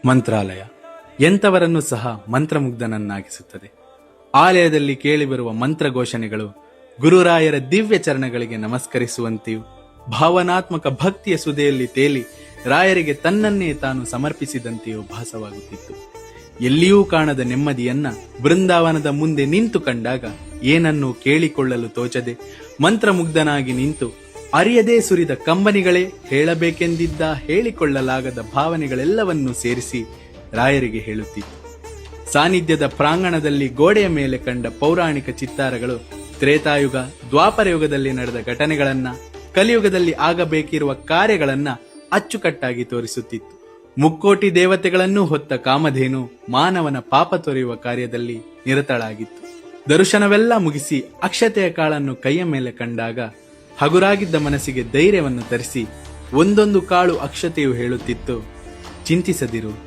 ಮಂತ್ರಾಲಯ ಎಂಥವರನ್ನು ಸಹ ಮಂತ್ರಮುಗ್ಧನನ್ನಾಗಿಸುತ್ತದೆ. ಆಲಯದಲ್ಲಿ ಕೇಳಿಬರುವ ಮಂತ್ರಘೋಷಣೆಗಳು ಗುರುರಾಯರ ದಿವ್ಯ ಚರಣಗಳಿಗೆ ನಮಸ್ಕರಿಸುವಂತೆಯೂ ಭಾವನಾತ್ಮಕ ಭಕ್ತಿಯ ಸುದೆಯಲ್ಲಿ ತೇಲಿ ರಾಯರಿಗೆ ತನ್ನನ್ನೇ ತಾನು ಸಮರ್ಪಿಸಿದಂತೆಯೂ ಭಾಸವಾಗುತ್ತಿತ್ತು. ಎಲ್ಲಿಯೂ ಕಾಣದ ನೆಮ್ಮದಿಯನ್ನ ಬೃಂದಾವನದ ಮುಂದೆ ನಿಂತು ಕಂಡಾಗ ಏನನ್ನೂ ಕೇಳಿಕೊಳ್ಳಲು ತೋಚದೆ ಮಂತ್ರಮುಗ್ಧನಾಗಿ ನಿಂತು ಅರಿಯದೇ ಸುರಿದ ಕಂಬನಿಗಳೇ ಹೇಳಬೇಕೆಂದಿದ್ದ ಹೇಳಿಕೊಳ್ಳಲಾಗದ ಭಾವನೆಗಳೆಲ್ಲವನ್ನೂ ಸೇರಿಸಿ ರಾಯರಿಗೆ ಹೇಳುತ್ತಿತ್ತು. ಸಾನ್ನಿಧ್ಯದ ಪ್ರಾಂಗಣದಲ್ಲಿ ಗೋಡೆಯ ಮೇಲೆ ಕಂಡ ಪೌರಾಣಿಕ ಚಿತ್ತಾರಗಳು ತ್ರೇತಾಯುಗ ದ್ವಾಪರಯುಗದಲ್ಲಿ ನಡೆದ ಘಟನೆಗಳನ್ನ, ಕಲಿಯುಗದಲ್ಲಿ ಆಗಬೇಕಿರುವ ಕಾರ್ಯಗಳನ್ನ ಅಚ್ಚುಕಟ್ಟಾಗಿ ತೋರಿಸುತ್ತಿತ್ತು. ಮುಕ್ಕೋಟಿ ದೇವತೆಗಳನ್ನೂ ಹೊತ್ತ ಕಾಮಧೇನು ಮಾನವನ ಪಾಪ ತೊರೆಯುವ ಕಾರ್ಯದಲ್ಲಿ ನಿರತಳಾಗಿತ್ತು. ದರ್ಶನವೆಲ್ಲ ಮುಗಿಸಿ ಅಕ್ಷತೆಯ ಕಾಳನ್ನು ಕೈಯ ಮೇಲೆ ಕಂಡಾಗ ಹಗುರಾಗಿದ್ದ ಮನಸ್ಸಿಗೆ ಧೈರ್ಯವನ್ನು ತರಿಸಿ ಒಂದೊಂದು ಕಾಳು ಅಕ್ಷತೆಯು ಹೇಳುತ್ತಿತ್ತು, ಚಿಂತಿಸದಿರು,